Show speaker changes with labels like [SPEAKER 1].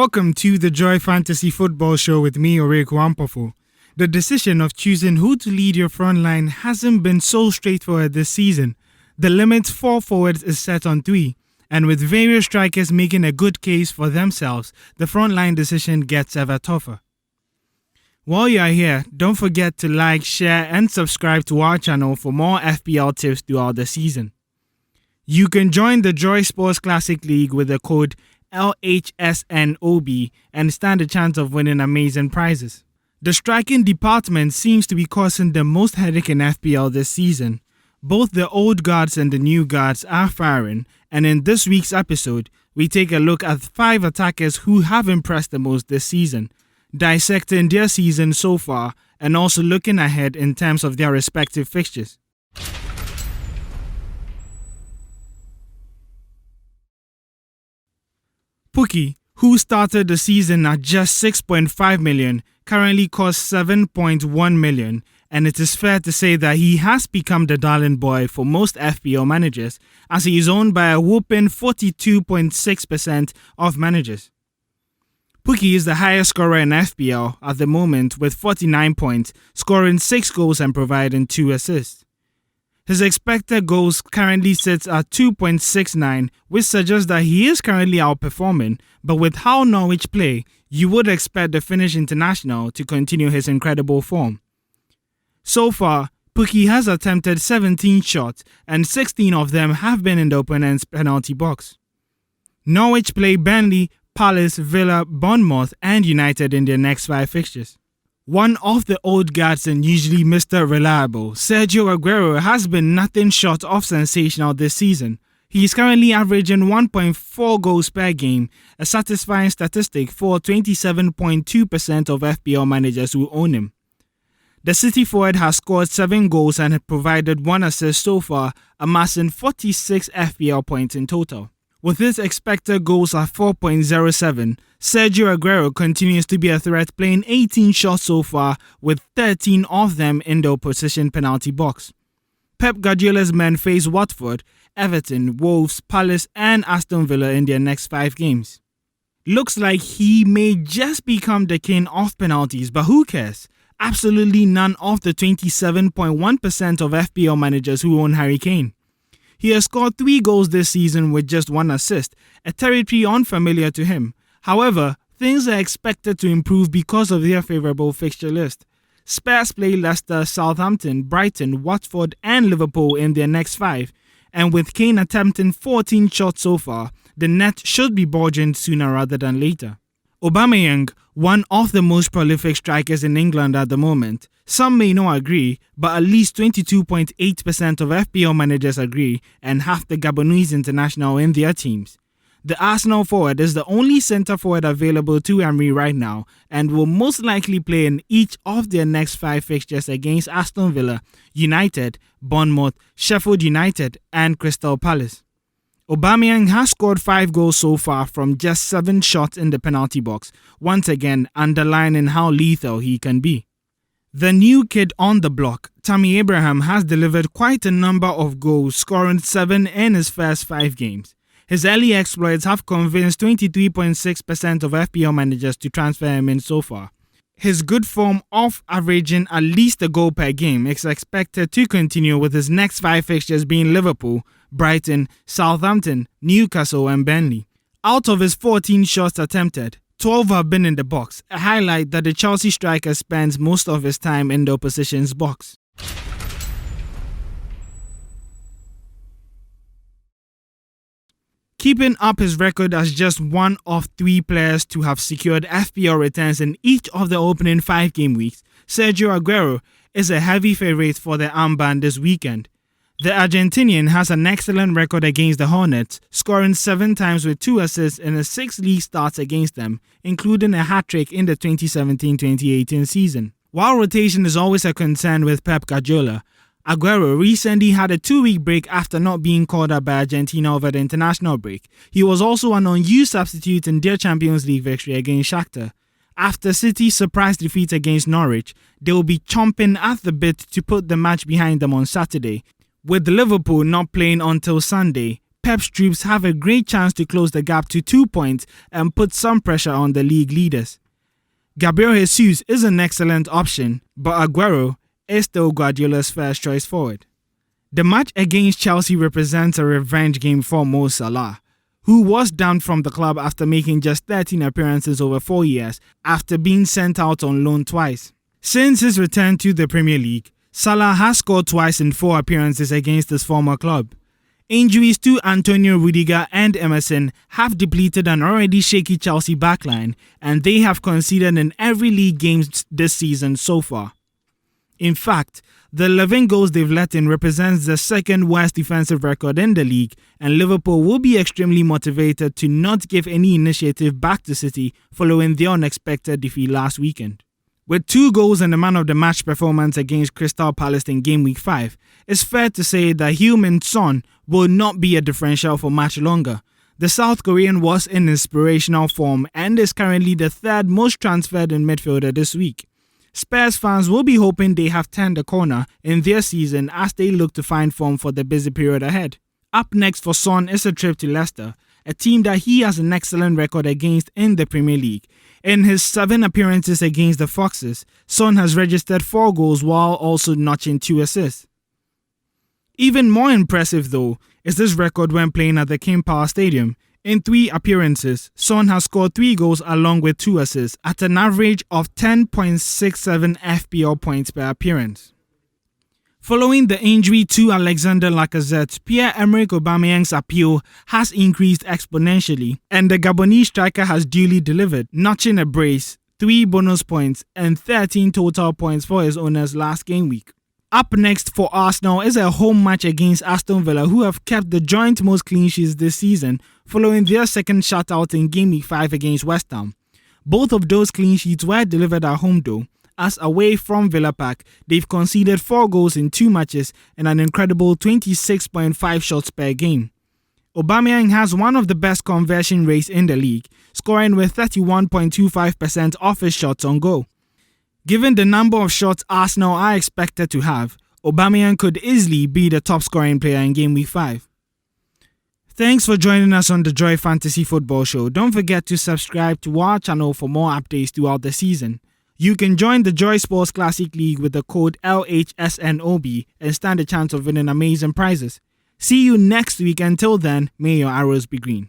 [SPEAKER 1] Welcome to the Joy Fantasy Football Show with me, Owuraku Ampofo. The decision of choosing who to lead your front line hasn't been so straightforward this season. The limit for forwards is set on 3, and with various strikers making a good case for themselves, the front line decision gets ever tougher. While you are here, don't forget to like, share and subscribe to our channel for more FPL tips throughout the season. You can join the Joy Sports Classic League with the code lhsnob and stand a chance of winning amazing prizes. The striking department seems to be causing the most headache in FPL this season. Both the old guards and the new guards are firing, and in this week's episode, we take a look at 5 attackers who have impressed the most this season, dissecting their season so far and also looking ahead in terms of their respective fixtures. Pukki, who started the season at just 6.5 million, currently costs 7.1 million, and it is fair to say that he has become the darling boy for most FPL managers, as he is owned by a whopping 42.6% of managers. Pukki is the highest scorer in FPL at the moment with 49 points, scoring 6 goals and providing 2 assists. His expected goals currently sits at 2.69, which suggests that he is currently outperforming, but with how Norwich play, you would expect the Finnish international to continue his incredible form. So far, Pukki has attempted 17 shots, and 16 of them have been in the opponent's penalty box. Norwich play Burnley, Palace, Villa, Bournemouth and United in their next 5 fixtures. One of the old guards and usually Mr. Reliable, Sergio Aguero, has been nothing short of sensational this season. He is currently averaging 1.4 goals per game, a satisfying statistic for 27.2% of FPL managers who own him. The City forward has scored 7 goals and has provided 1 assist so far, amassing 46 FPL points in total. With his expected goals at 4.07, Sergio Aguero continues to be a threat, playing 18 shots so far, with 13 of them in the opposition penalty box. Pep Guardiola's men face Watford, Everton, Wolves, Palace and Aston Villa in their next 5 games. Looks like he may just become the king of penalties, but who cares? Absolutely none of the 27.1% of FPL managers who own Harry Kane. He has scored 3 goals this season with just 1 assist, a territory unfamiliar to him. However, things are expected to improve because of their favourable fixture list. Spurs play Leicester, Southampton, Brighton, Watford and Liverpool in their next 5, and with Kane attempting 14 shots so far, the net should be bulging sooner rather than later. Aubameyang, one of the most prolific strikers in England at the moment. Some may not agree, but at least 22.8% of FPL managers agree, and half the Gabonese international in their teams. The Arsenal forward is the only centre forward available to Emery right now, and will most likely play in each of their next 5 fixtures against Aston Villa, United, Bournemouth, Sheffield United and Crystal Palace. Aubameyang has scored 5 goals so far from just 7 shots in the penalty box, once again underlining how lethal he can be. The new kid on the block, Tammy Abraham, has delivered quite a number of goals, scoring 7 in his first 5 games. His early exploits have convinced 23.6% of FPL managers to transfer him in so far. His good form of averaging at least a goal per game is expected to continue, with his next 5 fixtures being Liverpool, Brighton, Southampton, Newcastle and Burnley. Out of his 14 shots attempted, 12 have been in the box, a highlight that the Chelsea striker spends most of his time in the opposition's box. Keeping up his record as just one of 3 players to have secured FPL returns in each of the opening 5 game weeks, Sergio Aguero is a heavy favourite for the armband this weekend. The Argentinian has an excellent record against the Hornets, scoring 7 times with 2 assists in his 6 league starts against them, including a hat-trick in the 2017-2018 season. While rotation is always a concern with Pep Guardiola, Aguero recently had a 2-week break after not being called up by Argentina over the international break. He was also an unused substitute in their Champions League victory against Shakhtar. After City's surprise defeat against Norwich, they will be chomping at the bit to put the match behind them on Saturday. With Liverpool not playing until Sunday, Pep's troops have a great chance to close the gap to 2 points and put some pressure on the league leaders. Gabriel Jesus is an excellent option, but Aguero is still Guardiola's first choice forward. The match against Chelsea represents a revenge game for Mo Salah, who was dumped from the club after making just 13 appearances over 4 years after being sent out on loan twice. Since his return to the Premier League, Salah has scored twice in 4 appearances against his former club. Injuries to Antonio Rudiger and Emerson have depleted an already shaky Chelsea backline, and they have conceded in every league game this season so far. In fact, the 11 goals they've let in represents the second worst defensive record in the league, and Liverpool will be extremely motivated to not give any initiative back to City following their unexpected defeat last weekend. With 2 goals and a man-of-the-match performance against Crystal Palace in Gameweek 5, it's fair to say that Heung-min Son will not be a differential for much longer. The South Korean was in inspirational form and is currently the 3rd most transferred in midfielder this week. Spurs fans will be hoping they have turned the corner in their season as they look to find form for the busy period ahead. Up next for Son is a trip to Leicester, a team that he has an excellent record against in the Premier League. In his 7 appearances against the Foxes, Son has registered 4 goals while also notching 2 assists. Even more impressive though is this record when playing at the King Power Stadium. In 3 appearances, Son has scored 3 goals along with 2 assists at an average of 10.67 FPL points per appearance. Following the injury to Alexander Lacazette, Pierre-Emerick Aubameyang's appeal has increased exponentially, and the Gabonese striker has duly delivered, notching a brace, 3 bonus points, and 13 total points for his owners last game week. Up next for Arsenal is a home match against Aston Villa, who have kept the joint most clean sheets this season following their second shutout in Game Week 5 against West Ham. Both of those clean sheets were delivered at home though, as away from Villa Park, they've conceded 4 goals in 2 matches and an incredible 26.5 shots per game. Aubameyang has one of the best conversion rates in the league, scoring with 31.25% of his shots on goal. Given the number of shots Arsenal are expected to have, Aubameyang could easily be the top scoring player in Game Week 5. Thanks for joining us on the Joy Fantasy Football Show. Don't forget to subscribe to our channel for more updates throughout the season. You can join the Joy Sports Classic League with the code LHSNOB and stand a chance of winning amazing prizes. See you next week. Until then, may your arrows be green.